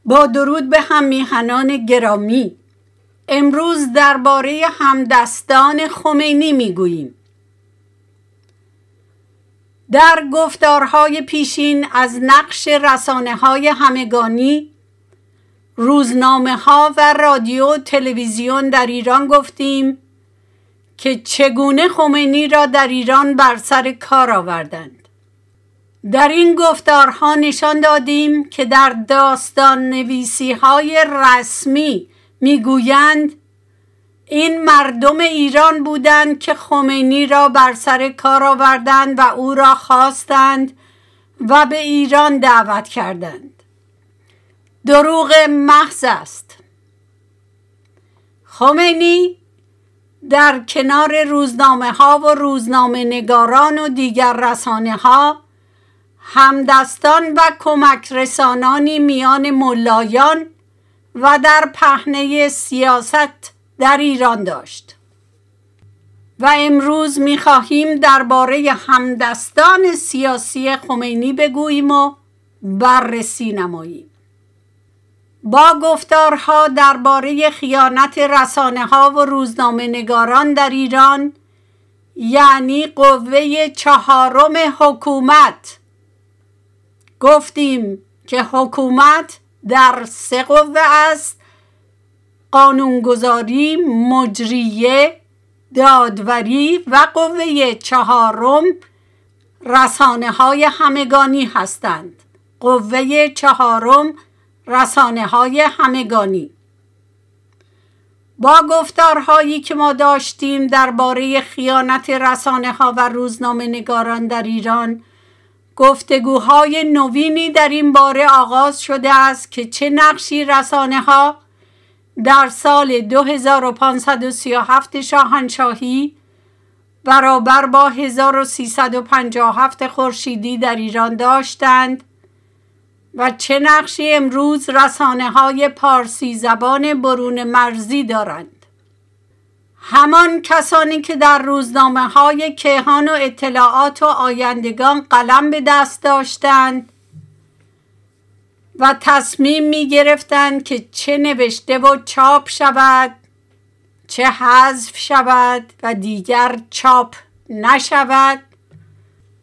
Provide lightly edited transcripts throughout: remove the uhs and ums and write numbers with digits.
با درود به هم میهنان گرامی، امروز درباره همدستان خمینی میگوییم. در گفتارهای پیشین از نقش رسانه‌های همگانی، روزنامه‌ها و رادیو و تلویزیون در ایران گفتیم که چگونه خمینی را در ایران بر سر کار آوردند. در این گفتارها نشان دادیم که در داستان نویسی‌های رسمی میگویند این مردم ایران بودند که خمینی را بر سر کار آوردند و او را خواستند و به ایران دعوت کردند. دروغ محض است. خمینی در کنار روزنامه‌ها و روزنامه نگاران و دیگر رسانه‌ها همدستان و کمک رسانانی میان ملایان و در پهنه سیاست در ایران داشت و امروز می‌خواهیم درباره همدستان سیاسی خمینی بگوییم و بررسی نماییم. با گفتارها درباره خیانت رسانه‌ها و روزنامه نگاران در ایران، یعنی قوه چهارم حکومت، گفتیم که حکومت در 3 قوه است: قانونگذاری، مجریه، دادوری و قوه 4 رسانه‌های همگانی هستند. قوه 4 رسانه‌های همگانی. با گفتارهایی که ما داشتیم درباره خیانت رسانه‌ها و روزنامه نگاران در ایران، گفتگوهای نوینی در این باره آغاز شده است که چه نقشی رسانه‌ها در سال 2537 شاهنشاهی برابر با 1357 خورشیدی در ایران داشتند و چه نقشی امروز رسانه‌های پارسی زبان برون مرزی دارند. همان کسانی که در روزنامه‌های کیهان و اطلاعات و آیندگان قلم به دست داشتند و تصمیم می گرفتند که چه نوشته و چاپ شود، چه حذف شود و دیگر چاپ نشود،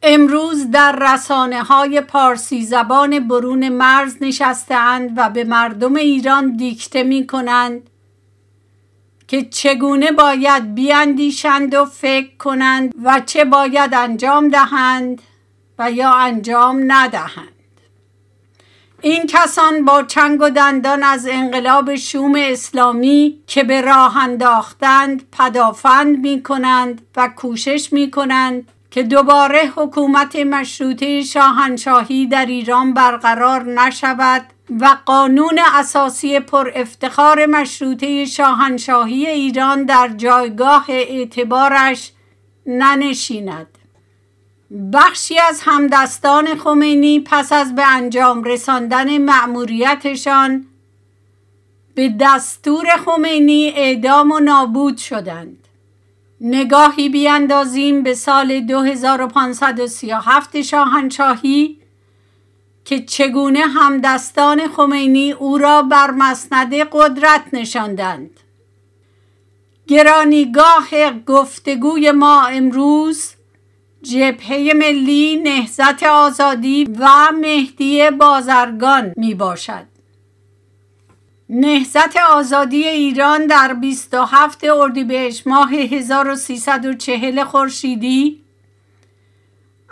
امروز در رسانه‌های پارسی زبان برون مرز نشسته‌اند و به مردم ایران دیکته می کنند که چگونه باید بیاندیشند و فکر کنند و چه باید انجام دهند و یا انجام ندهند. این کسان با چنگ و دندان از انقلاب شوم اسلامی که به راه انداختند پدافند می کنند و کوشش می کنند که دوباره حکومت مشروطه شاهنشاهی در ایران برقرار نشود و قانون اساسی پر افتخار مشروطه شاهنشاهی ایران در جایگاه اعتبارش ننشیند. بخشی از همدستان خمینی پس از به انجام رساندن مأموریتشان به دستور خمینی اعدام و نابود شدند. نگاهی بیاندازیم به سال 2537 شاهنشاهی که چگونه همدستان خمینی او را بر مسند قدرت نشاندند. گرانیگاه گفتگوی ما امروز جبهه ملی، نهضت آزادی و مهدی بازرگان می باشد. نهضت آزادی ایران در 27 اردیبهشت ماه 1340 خورشیدی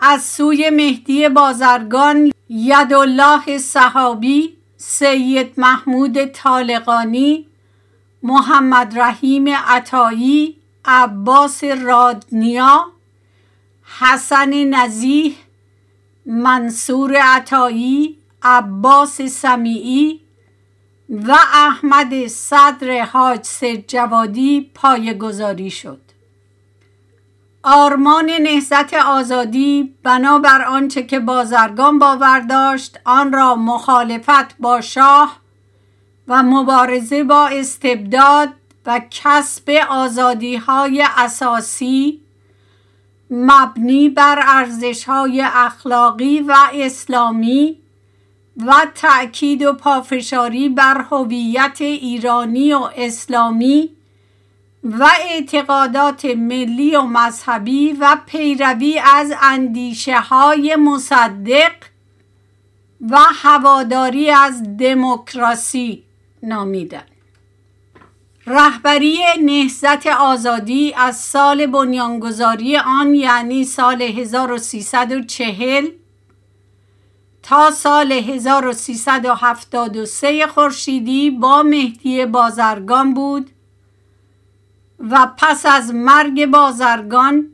از سوی مهدی بازرگان، یدالله صحابی، سید محمود طالقانی، محمد رحیم عطایی، عباس رادنیا، حسن نزیه، منصور عطایی، عباس سمیعی و احمد صدر حاج سیدجوادی پایه‌گذاری شد. آرمان نهضت آزادی بنابر آنچه که بازرگان باور داشت آن را مخالفت با شاه و مبارزه با استبداد و کسب آزادی‌های اساسی مبنی بر ارزش‌های اخلاقی و اسلامی و تأکید و پافشاری بر هویت ایرانی و اسلامی و اعتقادات ملی و مذهبی و پیروی از اندیشه‌های مصدق و هواداری از دموکراسی نامیدند. رهبری نهضت آزادی از سال بنیانگذاری آن، یعنی سال 1340 تا سال 1373 خورشیدی با مهدی بازرگان بود و پس از مرگ بازرگان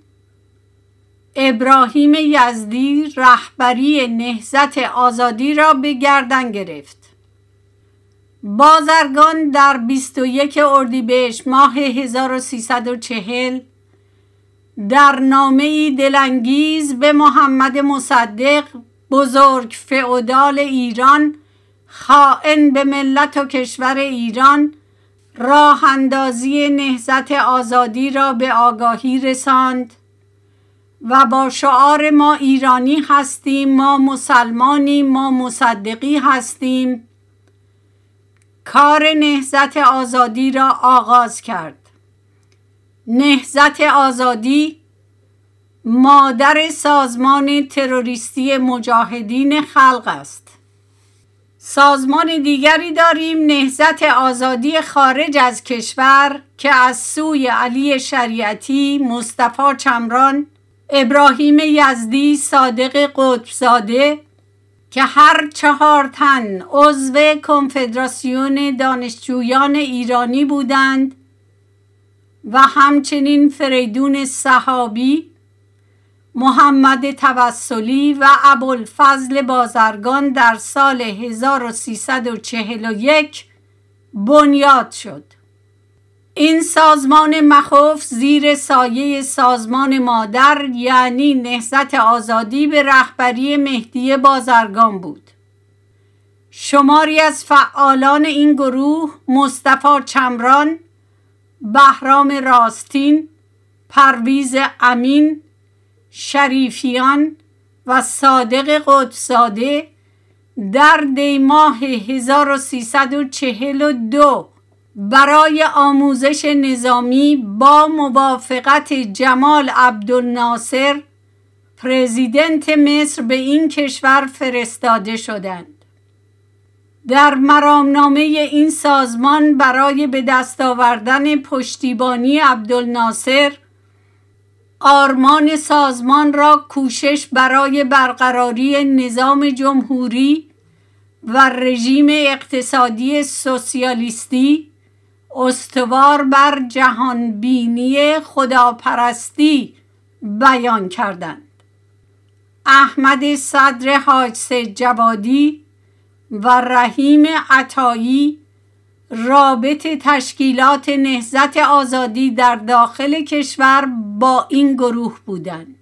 ابراهیم یزدی رهبری نهضت آزادی را به گردن گرفت. بازرگان در 21 اردیبهشت ماه 1340 در نامه‌ای دلانگیز به محمد مصدق، بزرگ فئودال ایران، خائن به ملت و کشور ایران، راه اندازی نهضت آزادی را به آگاهی رساند و با شعار ما ایرانی هستیم، ما مسلمانیم، ما مصدقی هستیم، کار نهضت آزادی را آغاز کرد. نهضت آزادی مادر سازمان تروریستی مجاهدین خلق است. سازمان دیگری داریم، نهضت آزادی خارج از کشور، که از سوی علی شریعتی، مصطفی چمران، ابراهیم یزدی، صادق قطبزاده که هر 4 تن عضو کنفدراسیون دانشجویان ایرانی بودند و همچنین فریدون صحابی، محمد توسلی و ابوالفضل بازرگان در سال 1341 بنیاد شد. این سازمان مخوف زیر سایه سازمان مادر، یعنی نهضت آزادی، به رهبری مهدی بازرگان بود. شماری از فعالان این گروه مصطفی چمران، بهرام راستین، پرویز امین، شریفیان و صادق قطبزاده در دیماه 1342 برای آموزش نظامی با موافقت جمال عبدالناصر پرزیدنت مصر به این کشور فرستاده شدند. در مرامنامه این سازمان برای به دست آوردن پشتیبانی عبدالناصر، آرمان سازمان را کوشش برای برقراری نظام جمهوری و رژیم اقتصادی سوسیالیستی استوار بر جهانبینی خداپرستی بیان کردند. احمد صدر حاج سید جوادی و رحیم عطایی رابط تشکیلات نهضت آزادی در داخل کشور با این گروه بودند.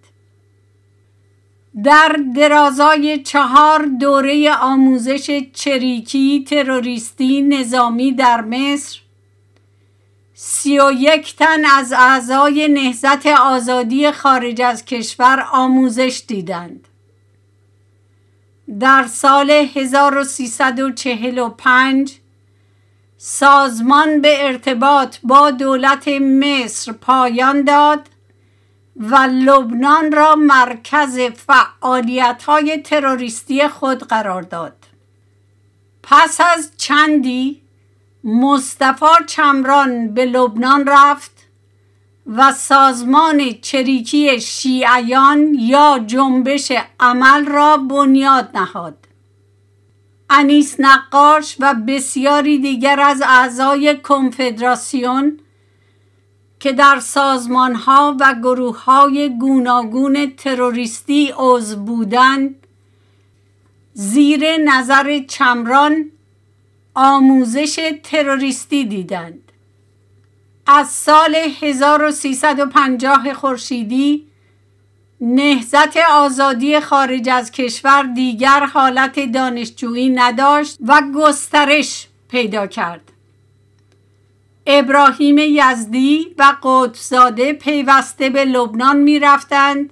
در درازای 4 دوره آموزش چریکی تروریستی نظامی در مصر، 31 تن از اعضای نهضت آزادی خارج از کشور آموزش دیدند. در سال 1345 سازمان به ارتباط با دولت مصر پایان داد و لبنان را مرکز فعالیت‌های تروریستی خود قرار داد. پس از چندی مصطفی چمران به لبنان رفت و سازمان چریکی شیعیان یا جنبش عمل را بنیاد نهاد. انیس نقاش و بسیاری دیگر از اعضای کنفدراسیون که در سازمان‌ها و گروه‌های گوناگون تروریستی عضو بودند، زیر نظر چمران آموزش تروریستی دیدند. از سال 1350 خورشیدی نهضت آزادی خارج از کشور دیگر حالت دانشجویی نداشت و گسترش پیدا کرد. ابراهیم یزدی و قطبزاده پیوسته به لبنان می رفتند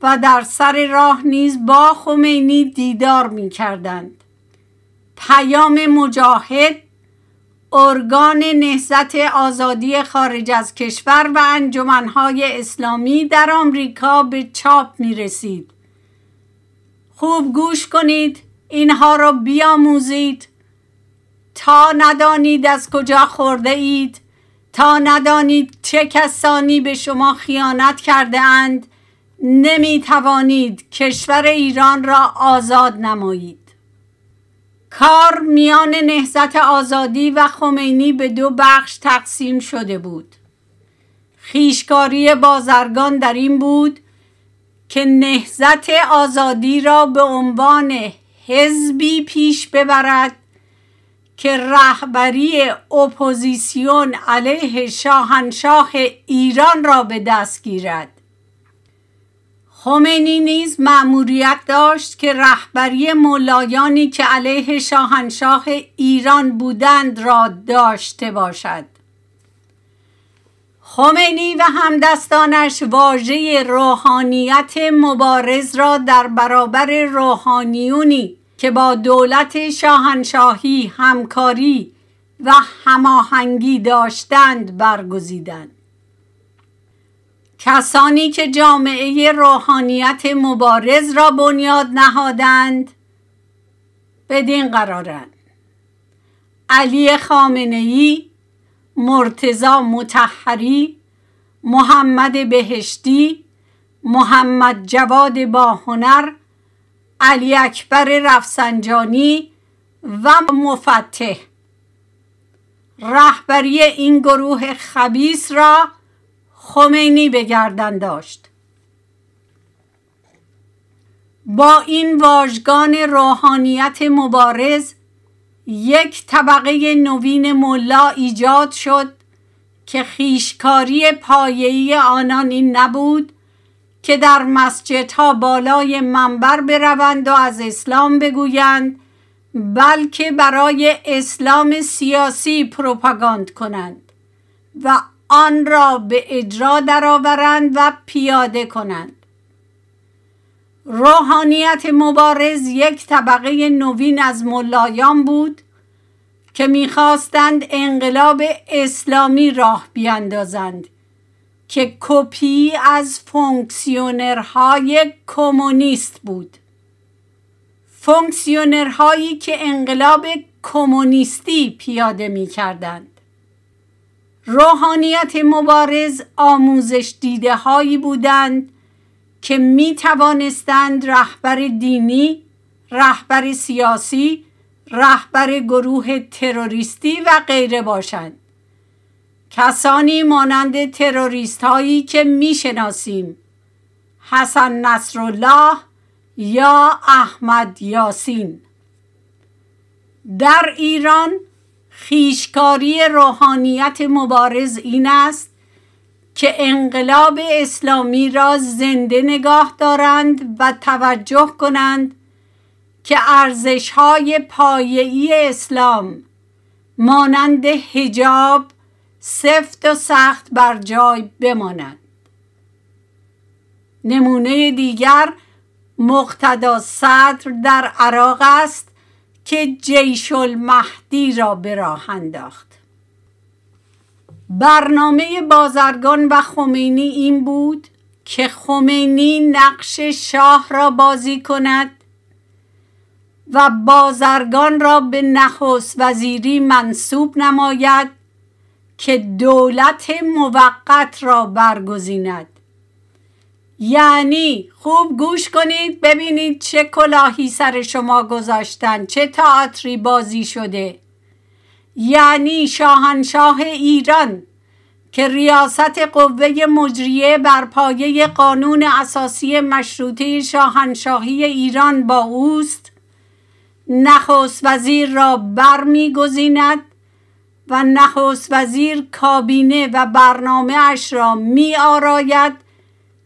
و در سر راه نیز با خمینی دیدار می کردند. پیام مجاهد ارگان نهضت آزادی خارج از کشور و انجمنهای اسلامی در آمریکا به چاپ می رسید. خوب گوش کنید، اینها را بیاموزید تا ندانید از کجا خورده اید، تا ندانید چه کسانی به شما خیانت کرده اند. نمی توانید کشور ایران را آزاد نمایید. کار میان نهضت آزادی و خمینی به دو بخش تقسیم شده بود. خویشکاری بازرگان در این بود که نهضت آزادی را به عنوان حزبی پیش ببرد که رهبری اپوزیسیون علیه شاهنشاه ایران را به دست گیرد. خمینی نیز مأموریت داشت که رهبری ملایانی که علیه شاهنشاه ایران بودند را داشته باشد. خمینی و همدستانش واژه روحانیت مبارز را در برابر روحانیونی که با دولت شاهنشاهی همکاری و هماهنگی داشتند برگزیدند. کسانی که جامعه روحانیت مبارز را بنیاد نهادند بدین قرارند: علی خامنه‌ای، مرتضی مطهری، محمد بهشتی، محمد جواد باهنر، علی اکبر رفسنجانی و مفتح. رهبری این گروه خبیث را خمینی به گردن داشت. با این واژگان روحانیت مبارز یک طبقه نوین ملا ایجاد شد که خویشکاری پایه‌ای آنان این نبود که در مسجدها بالای منبر بروند و از اسلام بگویند، بلکه برای اسلام سیاسی پروپاگاند کنند و آن را به اجرا درآورند و پیاده کنند. روحانیت مبارز یک طبقه نوین از ملایان بود که می‌خواستند انقلاب اسلامی راه بیاندازند که کپی از فونکسیونرهای کمونیست بود. فونکسیونرهایی که انقلاب کمونیستی پیاده می‌کردند. روحانیت مبارز آموزش دیده هایی بودند که می توانستند رهبر دینی، رهبر سیاسی، رهبر گروه تروریستی و غیره باشند. کسانی مانند تروریست هایی که می شناسیم: حسن نصرالله یا احمد یاسین. در ایران خویشکاری روحانیت مبارز این است که انقلاب اسلامی را زنده نگاه دارند و توجه کنند که ارزش‌های پایه‌ای اسلام مانند حجاب سفت و سخت بر جای بمانند. نمونه دیگر مقتدا صدر در عراق است که جیش المهدی را به راه انداخت. برنامه بازرگان و خمینی این بود که خمینی نقش شاه را بازی کند و بازرگان را به نخست وزیری منصوب نماید که دولت موقت را برگزیند. یعنی خوب گوش کنید ببینید چه کلاهی سر شما گذاشتن، چه تئاتری بازی شده. یعنی شاهنشاه ایران که ریاست قوه مجریه بر پایه قانون اساسی مشروطه شاهنشاهی ایران با اوست، نخست وزیر را برمیگزیند و نخست وزیر کابینه و برنامه اش را می آراید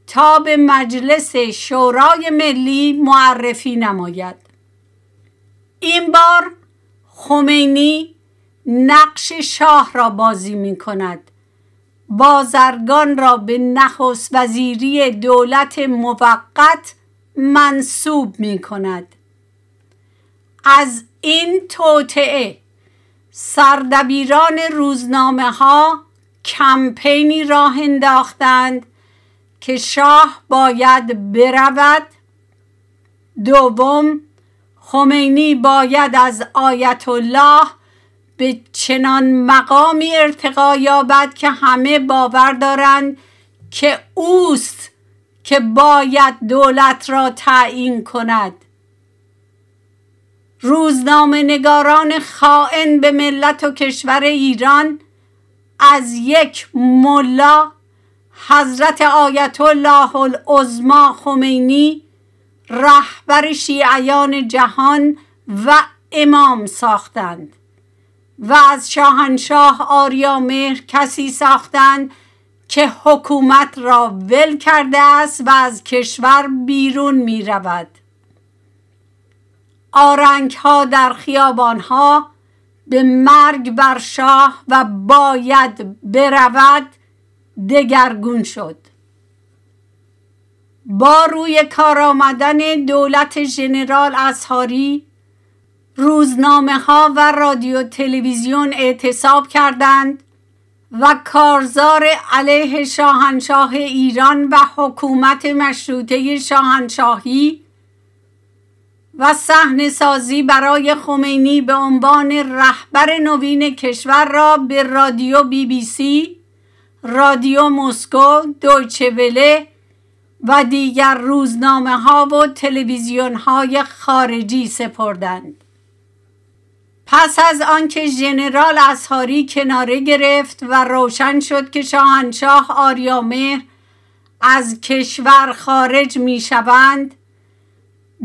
تا به مجلس شورای ملی معرفی نماید. این بار خمینی نقش شاه را بازی می کند بازرگان را به نخست وزیری دولت موقت منصوب می کند. از این توطئه سردبیران روزنامه ها کمپینی راه انداختند که شاه باید برود. دوم، خمینی باید از آیت الله به چنان مقامی ارتقا یابد که همه باور دارند که اوست که باید دولت را تعیین کند. روزنامه نگاران خائن به ملت و کشور ایران از یک ملا حضرت آیت الله العظمی خمینی رهبر شیعیان جهان و امام ساختند و از شاهنشاه آریامهر کسی ساختند که حکومت را ول کرده است و از کشور بیرون می رود. آرنگ ها در خیابان ها به مرگ بر شاه و باید برود دگرگون شد. با روی کار آمدن دولت ژنرال اصحاری، روزنامه ها و رادیو تلویزیون اعتصاب کردند و کارزار علیه شاهنشاه ایران و حکومت مشروطه شاهنشاهی و صحنه سازی برای خمینی به عنوان رهبر نوین کشور را به رادیو BBC، رادیو مسکو، دویچه وله و دیگر روزنامه ها و تلویزیون های خارجی سپردند. پس از آنکه ژنرال اصحاری کناره گرفت و روشن شد که شاهنشاه آریامهر از کشور خارج می شوند،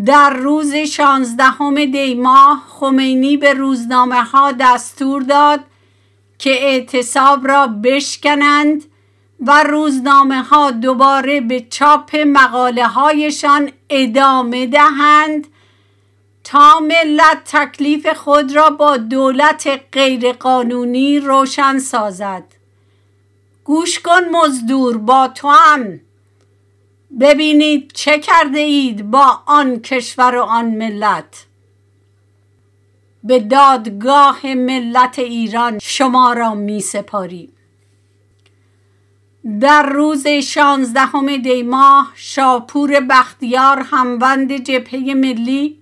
در روز 16 دی ماه خمینی به روزنامه ها دستور داد که اعتصاب را بشکنند و روزنامه ها دوباره به چاپ مقاله هایشان ادامه دهند تا ملت تکلیف خود را با دولت غیرقانونی روشن سازد. گوش کن مزدور، با تو هم. ببینید چه کرده اید با آن کشور و آن ملت. به دادگاه ملت ایران شما را می سپاریم. در روز 16 دی ماه شاپور بختیار هموند جبهه ملی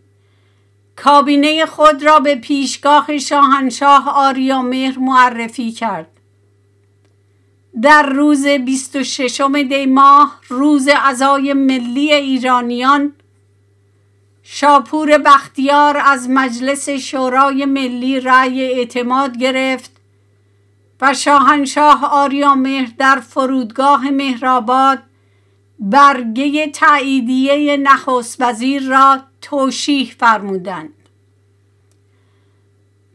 کابینه خود را به پیشگاه شاهنشاه آریامهر معرفی کرد. در روز 26 دی ماه روز عزای ملی ایرانیان، شاپور بختیار از مجلس شورای ملی رأی اعتماد گرفت و شاهنشاه آریامهر در فرودگاه مهرآباد برگه تاییدیه نخست وزیر را توشیح فرمودند.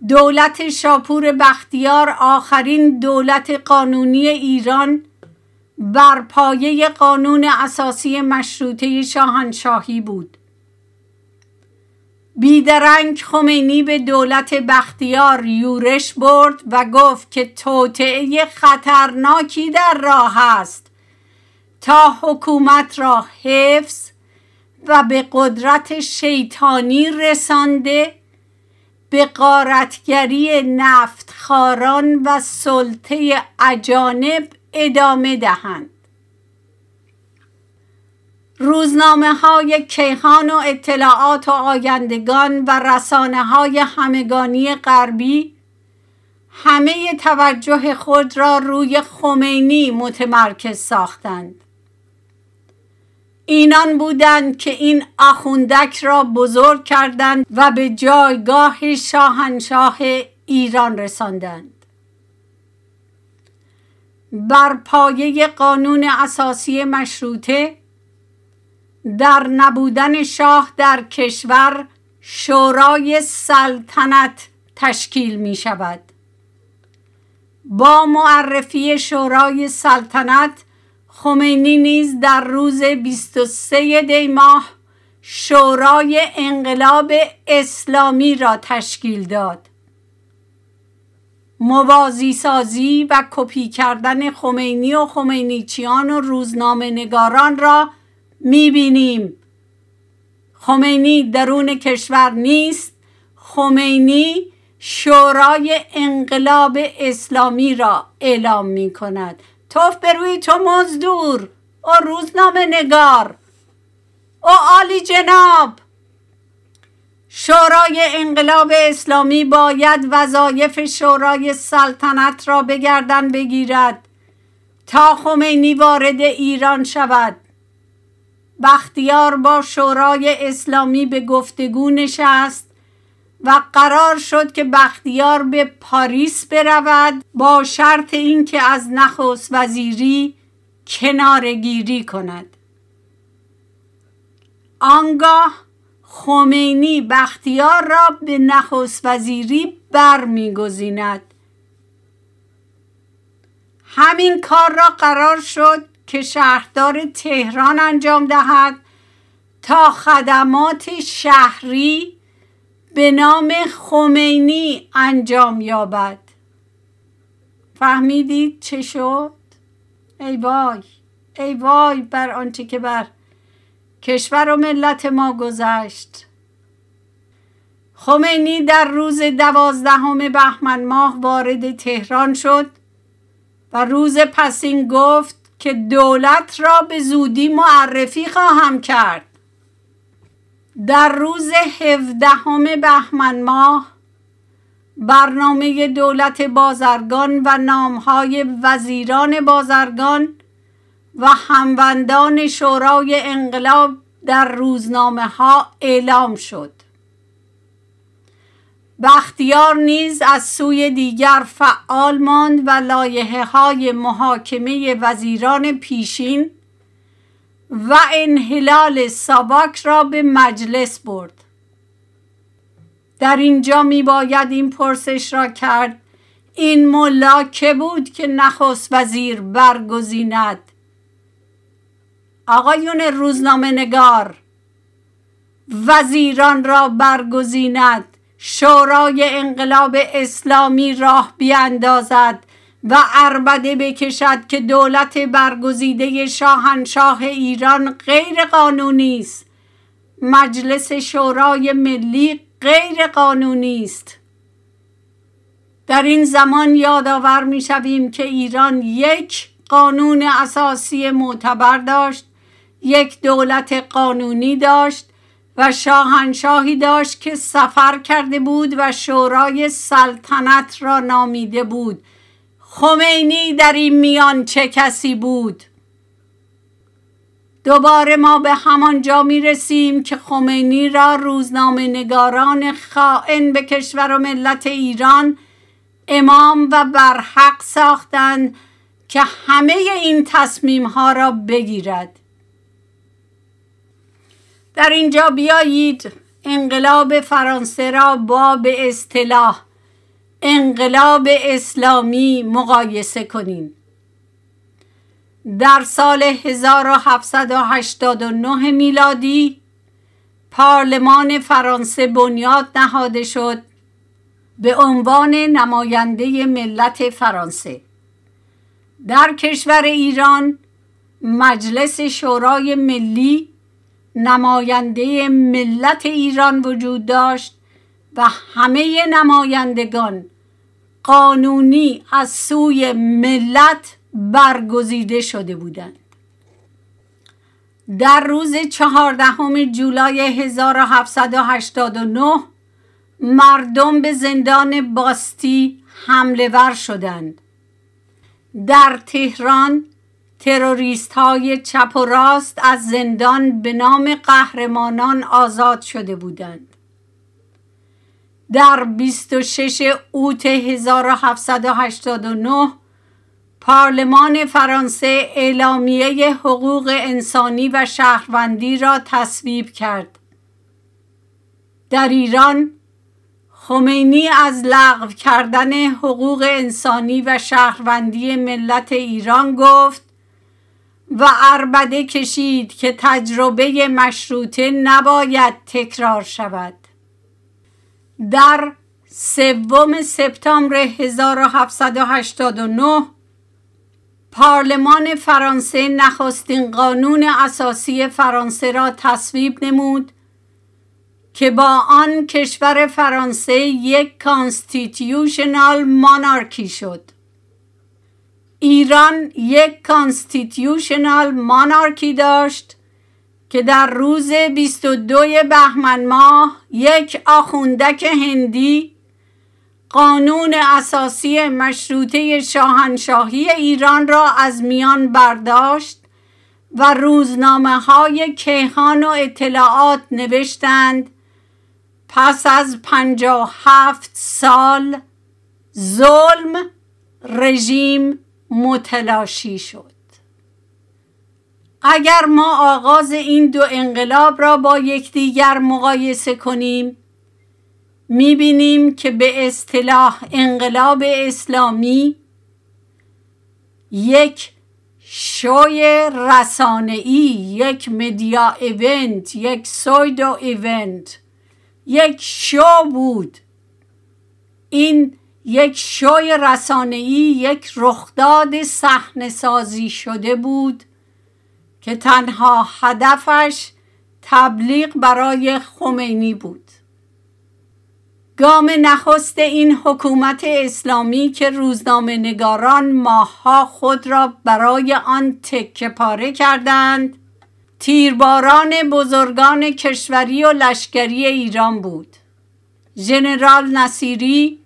دولت شاپور بختیار آخرین دولت قانونی ایران بر پایه قانون اساسی مشروطه شاهنشاهی بود. بیدرنگ خمینی به دولت بختیار یورش برد و گفت که توطئه خطرناکی در راه است تا حکومت را حفظ و به قدرت شیطانی رسانده به غارتگری نفتخواران و سلطه اجانب ادامه دهند. روزنامه های کیهان و اطلاعات و آیندگان و رسانه های همگانی غربی همه توجه خود را روی خمینی متمرکز ساختند. اینان بودند که این آخوندک را بزرگ کردند و به جایگاه شاهنشاه ایران رساندند. بر پایه قانون اساسی مشروطه، در نبودن شاه در کشور شورای سلطنت تشکیل می شود. با معرفی شورای سلطنت، خمینی نیز در روز 23 دی ماه شورای انقلاب اسلامی را تشکیل داد. موازی سازی و کپی کردن خمینی و خمینیچیان و روزنامه نگاران را می‌بینیم. خمینی درون کشور نیست. خمینی شورای انقلاب اسلامی را اعلام می کند. توف بروی تو مزدور، او روزنامه نگار، او عالی جناب. شورای انقلاب اسلامی باید وظایف شورای سلطنت را به گردن بگیرد تا خمینی وارد ایران شود. بختیار با شورای اسلامی به گفتگو نشست و قرار شد که بختیار به پاریس برود با شرط اینکه از نخست وزیری کناره‌گیری کند. آنگاه خمینی بختیار را به نخست وزیری برمی‌گزیند. همین کار را قرار شد که شهردار تهران انجام دهد تا خدمات شهری به نام خمینی انجام یابد. فهمیدید چه شد؟ ای وای، ای وای بر آنچه که بر کشور و ملت ما گذشت. خمینی در روز 12 بهمن ماه وارد تهران شد و روز پسین گفت که دولت را به زودی معرفی خواهم کرد. در روز 17 بهمن ماه برنامه دولت بازرگان و نامهای وزیران بازرگان و هموندان شورای انقلاب در روزنامه ها اعلام شد. بختیار نیز از سوی دیگر فعال ماند و لایحه های محاکمه وزیران پیشین و انحلال ساواک را به مجلس برد. در اینجا می باید این پرسش را کرد: این ملا که بود که نخست وزیر برگزیند؟ آقایون روزنامه نگار، وزیران را برگزیند، شورای انقلاب اسلامی راه بیاندازد و عربده بکشد که دولت برگزیده شاهنشاه ایران غیر قانونی است، مجلس شورای ملی غیر قانونی است. در این زمان یادآور می شویم که ایران یک قانون اساسی معتبر داشت، یک دولت قانونی داشت و شاهنشاهی داشت که سفر کرده بود و شورای سلطنت را نامیده بود. خمینی در این میان چه کسی بود؟ دوباره ما به همان جا می رسیم که خمینی را روزنامه نگاران خائن به کشور و ملت ایران امام و برحق ساختند که همه این تصمیم ها را بگیرد. در اینجا بیایید انقلاب فرانسه را با به اصطلاح انقلاب اسلامی مقایسه کنیم. در سال 1789 میلادی پارلمان فرانسه بنیاد نهاده شد به عنوان نماینده ملت فرانسه. در کشور ایران مجلس شورای ملی نماینده ملت ایران وجود داشت و همه نمایندگان قانونی از سوی ملت برگزیده شده بودند. در روز 14 جولای 1789 مردم به زندان باستی حمله ور شدند. در تهران تروریست های چپ و راست از زندان به نام قهرمانان آزاد شده بودند. در 26 اوت 1789 پارلمان فرانسه اعلامیه حقوق انسانی و شهروندی را تصویب کرد. در ایران خمینی از لغو کردن حقوق انسانی و شهروندی ملت ایران گفت و عربده کشید که تجربه مشروطه نباید تکرار شود. در 3 سپتامبر 1789 پارلمان فرانسه نخستین قانون اساسی فرانسه را تصویب نمود که با آن کشور فرانسه یک کانستیتیوشنال مانارکی شد. ایران یک کانستیتیوشنال مانارکی داشت که در روز 22 بهمن ماه یک آخوندک هندی قانون اساسی مشروطه شاهنشاهی ایران را از میان برداشت و روزنامه‌های کیهان و اطلاعات نوشتند پس از 57 سال ظلم رژیم متلاشی شد. اگر ما آغاز این دو انقلاب را با یکدیگر مقایسه کنیم می‌بینیم که به اصطلاح انقلاب اسلامی یک شوی رسانه‌ای، یک مدیا ایونت، یک سایدو ایونت، یک شو بود. این یک شوی رسانه‌ای، یک رخداد صحنه سازی شده بود که تنها هدفش تبلیغ برای خمینی بود. گام نخست این حکومت اسلامی که روزنامه نگاران ماه‌ها خود را برای آن تکه پاره کردند، تیرباران بزرگان کشوری و لشکری ایران بود. ژنرال نصیری،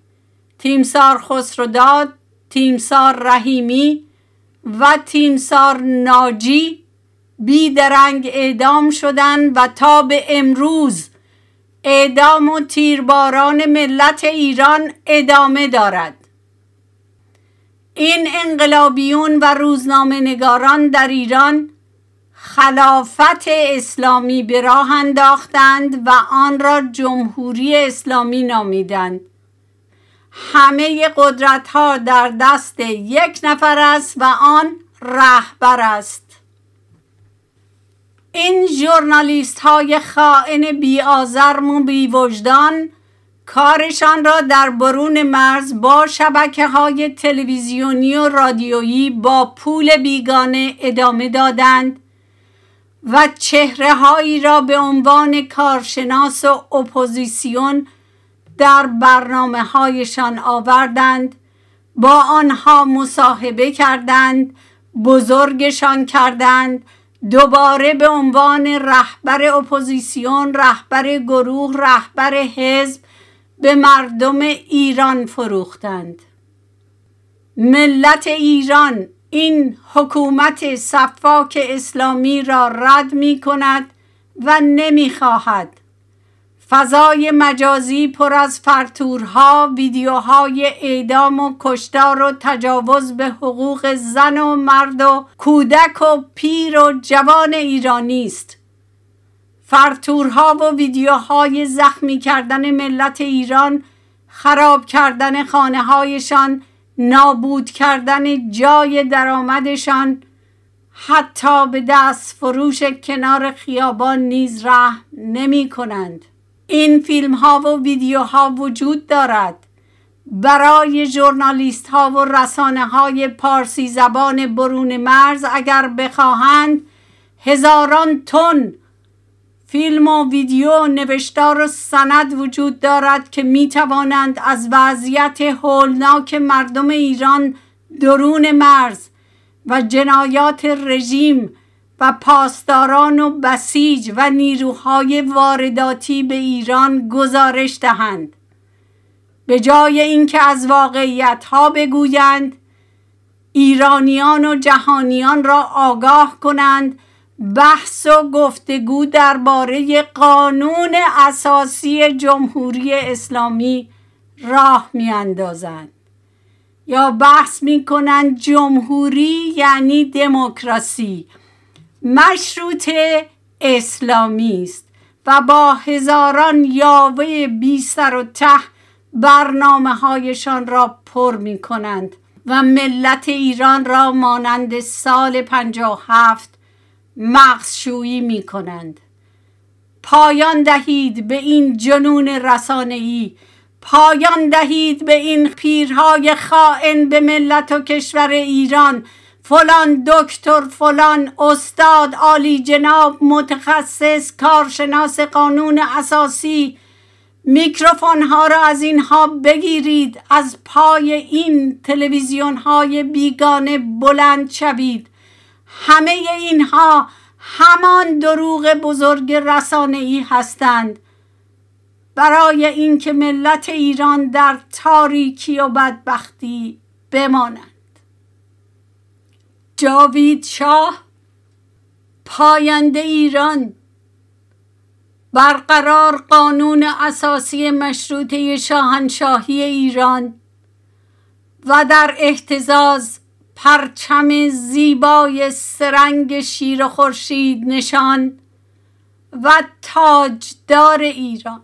تیمسار خسروداد، تیمسار رحیمی و تیمسار ناجی بیدرنگ اعدام شدند و تا به امروز اعدام و تیرباران ملت ایران ادامه دارد. این انقلابیون و روزنامه نگاران در ایران خلافت اسلامی به راه انداختند و آن را جمهوری اسلامی نامیدند. همه قدرت‌ها در دست یک نفر است و آن رهبر است. این ژورنالیست های خائن بی آزرم و بی وجدان کارشان را در برون مرز با شبکه های تلویزیونی و رادیویی با پول بیگانه ادامه دادند و چهره هایی را به عنوان کارشناس و اپوزیسیون در برنامه هایشان آوردند، با آنها مصاحبه کردند، بزرگشان کردند، دوباره به عنوان رهبر اپوزیسیون، رهبر گروه، رهبر حزب به مردم ایران فروختند. ملت ایران این حکومت سفاک اسلامی را رد می کند و نمی خواهد. فضای مجازی پر از فرتورها، ویدیوهای اعدام و کشتار و تجاوز به حقوق زن و مرد و کودک و پیر و جوان ایرانی است. فرتورها و ویدیوهای زخمی کردن ملت ایران، خراب کردن خانه هایشان، نابود کردن جای درآمدشان، حتی به دست فروش کنار خیابان نیز رحم نمی کنند. این فیلم ها و ویدیوها وجود دارد. برای ژورنالیست ها و رسانه های پارسی زبان برون مرز اگر بخواهند هزاران تن فیلم و ویدیو، نوشتار و سند وجود دارد که می توانند از وضعیت هولناک مردم ایران درون مرز و جنایات رژیم و پاسداران و بسیج و نیروهای وارداتی به ایران گزارش دهند. به جای اینکه از واقعیت‌ها بگویند، ایرانیان و جهانیان را آگاه کنند، بحث و گفتگو درباره قانون اساسی جمهوری اسلامی راه می‌اندازند یا بحث می‌کنند جمهوری یعنی دموکراسی، مشروطه اسلامی است و با هزاران یاوه بی سر و ته برنامه هایشان را پر می کنند و ملت ایران را مانند سال 57 مغزشویی می کنند. پایان دهید به این جنون رسانه‌ای پایان دهید به این پیرهای خائن به ملت و کشور ایران. فلان دکتر، فلان استاد عالی جناب، متخصص، کارشناس قانون اساسی، میکروفون ها را از اینها بگیرید، از پای این تلویزیون های بیگانه بلند شوید. همه اینها همان دروغ بزرگ رسانه‌ای هستند برای اینکه ملت ایران در تاریکی و بدبختی بمانند. جاوید شاه، پاینده ایران. برقرار قانون اساسی مشروطه شاهنشاهی ایران و در اهتزاز پرچم زیبای سرنگ شیر و خورشید نشان و تاجدار ایران.